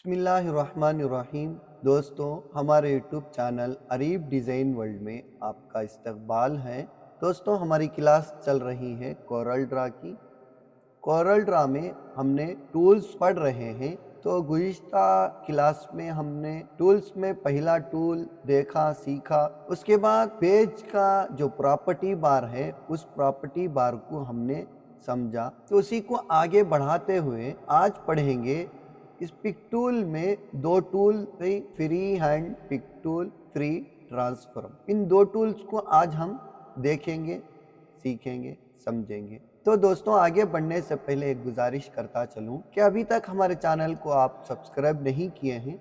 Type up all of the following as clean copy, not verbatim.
बिस्मिल्लाहिर्रहमानिर्रहीम। दोस्तों, हमारे YouTube channel Areeb design world में आपका इस्तकबाल है। दोस्तों, हमारी क्लास चल रही है कोरल ड्रा की। कोरल ड्रा में हमने टूल्स पढ़ रहे हैं। तो गुज़िश्ता क्लास में हमने टूल्स में पहला टूल देखा, सीखा। उसके बाद पेज का जो प्रॉपर्टी बार है, उस प्रॉपर्टी बार को हमने समझा। तो उसी को आगे बढ़ाते हुए आज पढ़ेंगे इस पिक टूल में दो tool, free hand pick tool, free transform. इन दो टूल्स को आज हम देखेंगे, सीखेंगे, समझेंगे। तो दोस्तों, आगे बढ़ने से पहले एक गुजारिश करता चलूं कि अभी तक हमारे चैनल को आप सब्सक्राइब नहीं किए हैं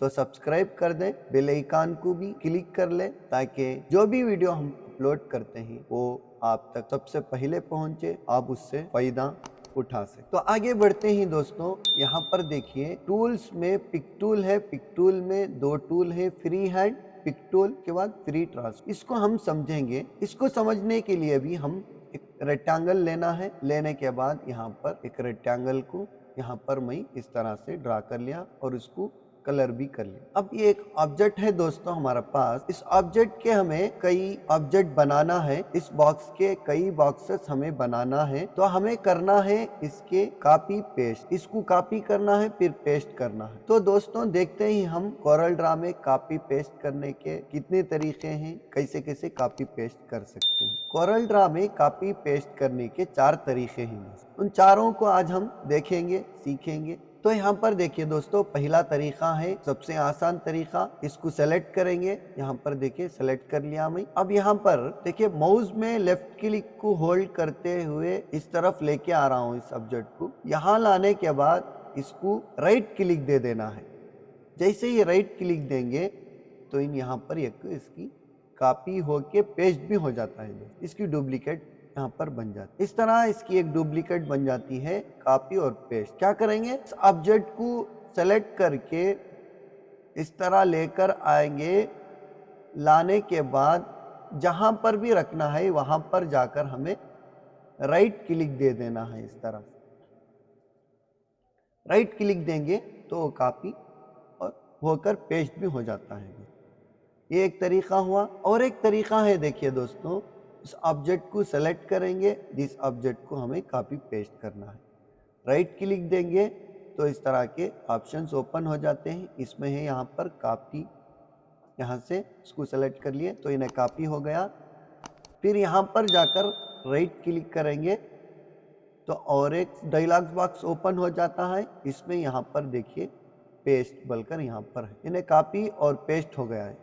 तो सब्सक्राइब कर दें, बेल आइकन को भी क्लिक कर लें ताकि जो भी वीडियो हम अपलोड करते हैं वो आप तक सबसे पहले पहुंचे, आप उससे फायदा उठा सकते। तो आगे बढ़ते ही दोस्तों, यहाँ पर देखिए टूल्स में पिक टूल है। पिक टूल में दो टूल है, फ्री हैंड पिक टूल के बाद फ्री ट्रांसफॉर्म। इसको हम समझेंगे। इसको समझने के लिए भी हम एक रेक्टेंगल लेना है। लेने के बाद यहाँ पर एक रेक्टेंगल को यहाँ पर मैं इस तरह से ड्रा कर लिया और उसको कलर भी कर लिया। अब ये एक ऑब्जेक्ट है दोस्तों हमारे पास। इस ऑब्जेक्ट के हमें कई ऑब्जेक्ट बनाना है। इस बॉक्स के कई बॉक्सेस हमें बनाना है। तो हमें करना है इसके कॉपी पेस्ट। इसको कॉपी करना है, फिर पेस्ट करना है। तो दोस्तों, देखते ही हम कोरल ड्रा में कॉपी पेस्ट करने के कितने तरीके हैं, कैसे कैसे कॉपी पेस्ट कर सकते हैं। कोरल ड्रा में कॉपी पेस्ट करने के 4 तरीके हैं। उन चारों को आज हम देखेंगे, सीखेंगे। तो यहाँ पर देखिए दोस्तों, पहला तरीका है सबसे आसान तरीका। इसको सेलेक्ट करेंगे। यहाँ पर देखिए सेलेक्ट कर लिया मैं। अब यहाँ पर देखिए माउस में लेफ्ट क्लिक को होल्ड करते हुए इस तरफ लेके आ रहा हूँ इस ऑब्जेक्ट को। यहाँ लाने के बाद इसको राइट क्लिक दे देना है। जैसे ही राइट क्लिक देंगे तो इन यहाँ पर एक इसकी कॉपी होके पेस्ट भी हो जाता है। इसकी डुप्लीकेट यहाँ पर बन जाती है। इस तरह इसकी एक डुप्लीकेट बन जाती है, कॉपी और पेस्ट। क्या करेंगे, इस ऑब्जेक्ट को सेलेक्ट करके इस तरह लेकर आएंगे। लाने के बाद जहां पर भी रखना है वहां पर जाकर हमें राइट क्लिक दे देना है। इस तरह से राइट क्लिक देंगे तो वो कॉपी और होकर पेस्ट भी हो जाता है। ये एक तरीका हुआ। और एक तरीका है, देखिए दोस्तों, इस ऑब्जेक्ट को सेलेक्ट करेंगे, जिस ऑब्जेक्ट को हमें कॉपी पेस्ट करना है। राइट क्लिक देंगे तो इस तरह के ऑप्शंस ओपन हो जाते हैं। इसमें है यहाँ पर कॉपी। यहाँ से इसको सेलेक्ट कर लिए तो इन्हें कॉपी हो गया। फिर यहाँ पर जाकर राइट क्लिक करेंगे तो और एक डायलॉग बॉक्स ओपन हो जाता है। इसमें यहाँ पर देखिए पेस्ट बोलकर यहाँ पर है। इन्हें कॉपी और पेस्ट हो गया है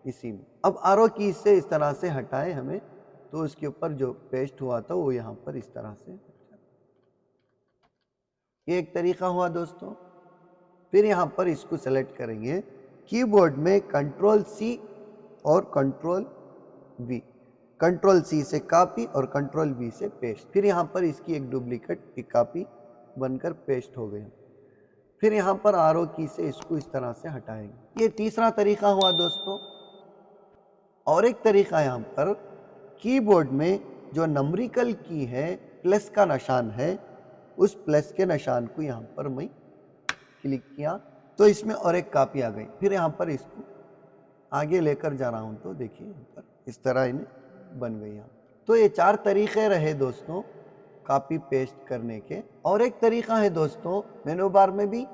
इसी में। अब आरो की से इस तरह से हटाए हमें, तो उसके ऊपर जो पेस्ट हुआ था वो यहाँ पर इस तरह से। ये एक तरीका हुआ दोस्तों। फिर यहाँ पर इसको सेलेक्ट करेंगे। कीबोर्ड में कंट्रोल सी और कंट्रोल वी। कंट्रोल सी से कॉपी और कंट्रोल वी से पेस्ट। फिर यहाँ पर इसकी एक डुप्लीकेट एक कॉपी बनकर पेस्ट हो गया। फिर यहाँ पर आरो की से इसको इस तरह से हटाएंगे। ये तीसरा तरीका हुआ दोस्तों। और एक तरीका यहाँ पर, कीबोर्ड में जो नंबरिकल की है, प्लस का निशान है, उस प्लस के निशान को यहाँ पर मैं क्लिक किया तो इसमें और एक कॉपी आ गई। फिर यहाँ पर इसको आगे लेकर जा रहा हूँ तो देखिए यहाँ पर इस तरह इन्हें बन गई। यहाँ तो ये 4 तरीके रहे दोस्तों कॉपी पेस्ट करने के। और एक तरीका है दोस्तों, मेनू बार में भी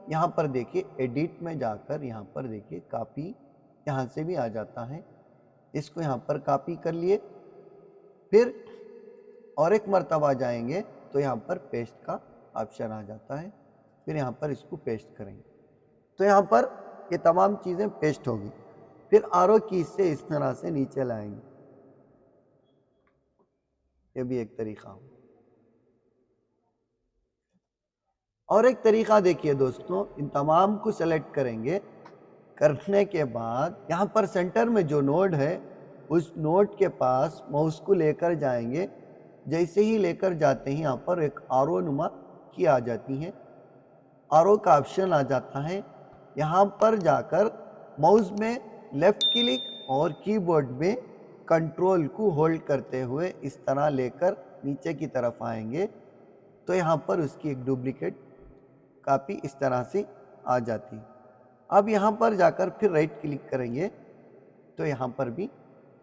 यहाँ पर देखिए एडिट में जाकर यहाँ पर देखिए कॉपी यहाँ से भी आ जाता है। इसको यहाँ पर कॉपी कर लिए, फिर और एक मर्तबा जाएंगे तो यहाँ पर पेस्ट का ऑप्शन आ जाता है। फिर यहाँ पर इसको पेस्ट करेंगे तो यहाँ पर ये तमाम चीज़ें पेस्ट होगी। फिर आरो की से इस तरह से नीचे लाएंगे। ये भी एक तरीका हो। और एक तरीका देखिए दोस्तों, इन तमाम को सेलेक्ट करेंगे। करने के बाद यहाँ पर सेंटर में जो नोड है, उस नोड के पास माउस को लेकर जाएंगे। जैसे ही लेकर जाते हैं यहाँ पर एक आरो नुमा की आ जाती है। आरो का ऑप्शन आ जाता है। यहाँ पर जाकर माउस में लेफ्ट क्लिक और कीबोर्ड में कंट्रोल को होल्ड करते हुए इस तरह लेकर नीचे की तरफ आएंगे तो यहाँ पर उसकी एक डुप्लीकेट कॉपी इस तरह से आ जाती है। अब यहाँ पर जाकर फिर राइट क्लिक करेंगे तो यहाँ पर भी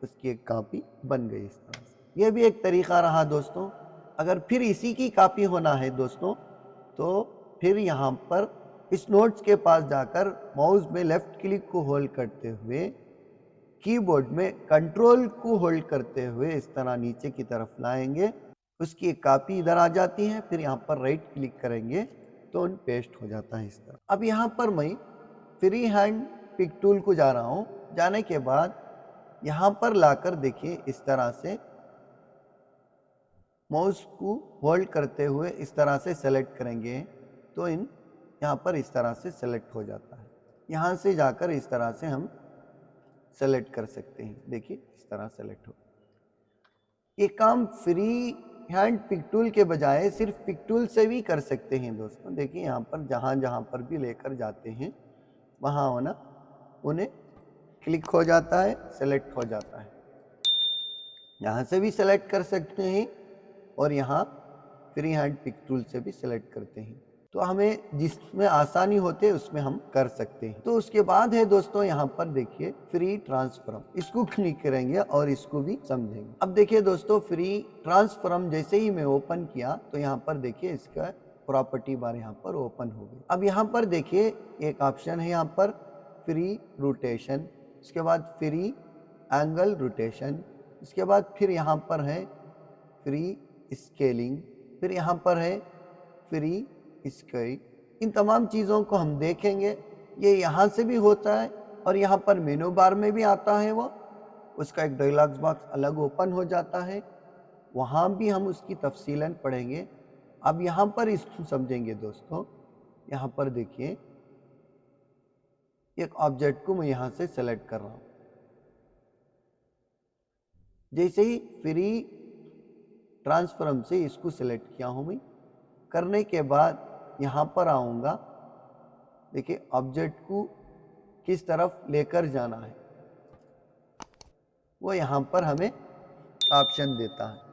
उसकी एक कॉपी बन गई इस तरह से। यह भी एक तरीका रहा दोस्तों। अगर फिर इसी की कॉपी होना है दोस्तों तो फिर यहाँ पर इस नोट्स के पास जाकर माउस में लेफ्ट क्लिक को होल्ड करते हुए कीबोर्ड में कंट्रोल को होल्ड करते हुए इस तरह नीचे की तरफ लाएंगे, उसकी एक कॉपी इधर आ जाती है। फिर यहाँ पर राइट क्लिक करेंगे तो पेस्ट हो जाता है इस तरह। अब यहाँ पर मैं फ्री हैंड पिक टूल को जा रहा हूँ। जाने के बाद यहाँ पर लाकर देखिए इस तरह से माउस को होल्ड करते हुए इस तरह से सेलेक्ट करेंगे तो यहाँ पर इस तरह से सेलेक्ट हो जाता है। यहाँ से जाकर इस तरह से हम सेलेक्ट कर सकते हैं। देखिए इस तरह सेलेक्ट हो। ये काम फ्री हैंड पिक टूल के बजाय सिर्फ पिक टूल से भी कर सकते हैं दोस्तों। देखिए यहाँ पर जहाँ पर भी लेकर जाते हैं वहाँ होना उन्हें क्लिक हो जाता है, सेलेक्ट हो जाता है। यहाँ से भी सेलेक्ट कर सकते हैं और यहाँ फ्री हैंड पिक टूल से भी सेलेक्ट करते हैं। तो हमें जिसमें आसानी होते उसमें हम कर सकते हैं। तो उसके बाद है दोस्तों यहाँ पर देखिए फ्री ट्रांसफॉर्म, इसको क्लिक करेंगे और इसको भी समझेंगे। अब देखिए दोस्तों फ्री ट्रांसफॉर्म जैसे ही मैं ओपन किया तो यहाँ पर देखिए इसका प्रॉपर्टी बार यहाँ पर ओपन हो गई। अब यहाँ पर देखिए एक ऑप्शन है यहाँ पर फ्री रोटेशन, इसके बाद फ्री एंगल रोटेशन, इसके बाद फिर यहाँ पर है फ्री स्केलिंग, फिर यहाँ पर है फ्री स्केल। इन तमाम चीज़ों को हम देखेंगे। ये यहाँ से भी होता है और यहाँ पर मेनू बार में भी आता है वो, उसका एक डायलॉग बॉक्स अलग ओपन हो जाता है, वहाँ भी हम उसकी तफसीलन पढ़ेंगे। अब यहाँ पर इसको समझेंगे दोस्तों। यहाँ पर देखिए एक ऑब्जेक्ट को मैं यहाँ से सेलेक्ट कर रहा हूँ। जैसे ही फ्री ट्रांसफॉर्म से इसको सेलेक्ट किया हूँ मैं, करने के बाद यहाँ पर आऊँगा। देखिए ऑब्जेक्ट को किस तरफ लेकर जाना है वो यहाँ पर हमें ऑप्शन देता है।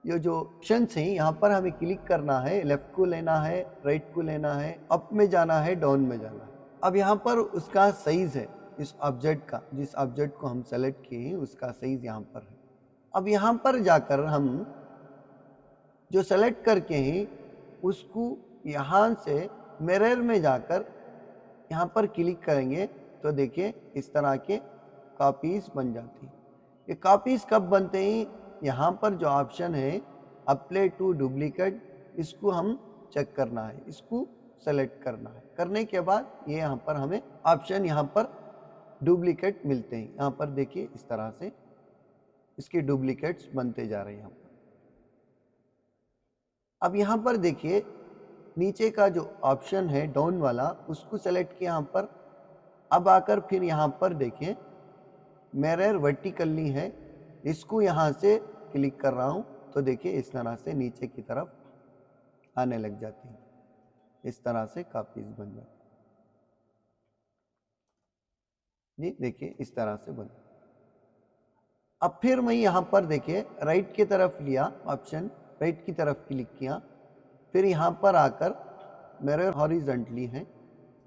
ये जो ऑप्शन हैं यहाँ पर हमें क्लिक करना है, लेफ्ट को लेना है, राइट को लेना है, अप में जाना है, डाउन में जाना है। अब यहाँ पर उसका साइज है इस ऑब्जेक्ट का, जिस ऑब्जेक्ट को हम सेलेक्ट किए हैं उसका साइज यहाँ पर है। अब यहाँ पर जाकर हम जो सेलेक्ट करके हैं उसको यहाँ से मिरर में जाकर यहाँ पर क्लिक करेंगे तो देखिए इस तरह के कॉपीज बन जाती हैं। ये कॉपीज कब बनते हैं? यहाँ पर जो ऑप्शन है अप्लाई टू डुप्लीकेट, इसको हम चेक करना है, इसको सेलेक्ट करना है। करने के बाद ये यहाँ पर हमें ऑप्शन यहाँ पर डुप्लीकेट मिलते हैं। यहाँ पर देखिए इस तरह से इसके डुप्लीकेट्स बनते जा रहे हैं यहाँ पर। अब यहाँ पर देखिए नीचे का जो ऑप्शन है डाउन वाला उसको सेलेक्ट किया यहाँ पर। अब आकर फिर यहाँ पर देखिए मिरर वर्टिकली है, इसको यहाँ से क्लिक कर रहा हूँ तो देखिए इस तरह से नीचे की तरफ आने लग जाती है। इस तरह से कॉपीज बन जाती जी। देखिए इस तरह से बन। अब फिर मैं यहाँ पर देखिए राइट की तरफ लिया ऑप्शन, राइट की तरफ क्लिक किया, फिर यहाँ पर आकर मिरर हॉरिजॉन्टली है,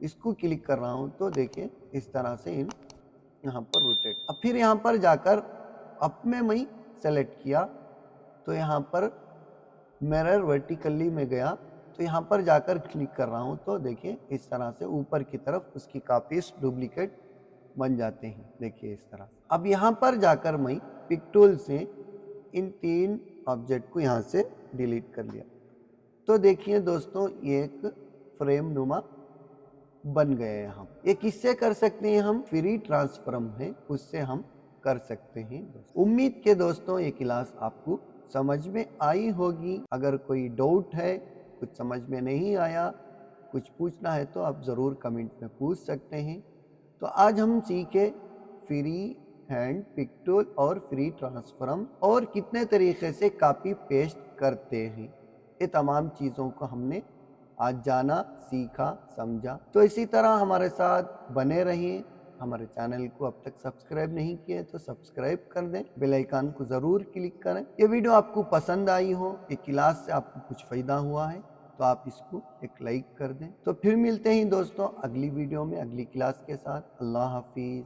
इसको क्लिक कर रहा हूँ तो देखिए इस तरह से यहाँ पर रोटेट। अब फिर यहाँ पर जाकर अप में मैं सेलेक्ट किया तो यहाँ पर मिरर वर्टिकली में गया तो यहाँ पर जाकर क्लिक कर रहा हूँ तो देखिए इस तरह से ऊपर की तरफ उसकी कॉपीज डुप्लीकेट बन जाते हैं। देखिए इस तरह। अब यहाँ पर जाकर मैं पिक टूल से इन तीन ऑब्जेक्ट को यहाँ से डिलीट कर लिया तो देखिए दोस्तों ये एक फ्रेम नुमा बन गए। यहाँ ये किससे कर सकते हैं? हम फ्री ट्रांसफॉर्म है उससे हम कर सकते हैं। उम्मीद के दोस्तों ये क्लास आपको समझ में आई होगी। अगर कोई डाउट है, कुछ समझ में नहीं आया, कुछ पूछना है तो आप ज़रूर कमेंट में पूछ सकते हैं। तो आज हम सीखे फ्री हैंड पिक टूल और फ्री ट्रांसफॉर्म और कितने तरीके से कॉपी पेस्ट करते हैं। ये तमाम चीज़ों को हमने आज जाना, सीखा, समझा। तो इसी तरह हमारे साथ बने रहिए। हमारे चैनल को अब तक सब्सक्राइब नहीं किए तो सब्सक्राइब कर दें, बेल आइकन को ज़रूर क्लिक करें। ये वीडियो आपको पसंद आई हो, ये क्लास से आपको कुछ फ़ायदा हुआ है तो आप इसको एक लाइक कर दें। तो फिर मिलते हैं दोस्तों अगली वीडियो में अगली क्लास के साथ। अल्लाह हाफिज़।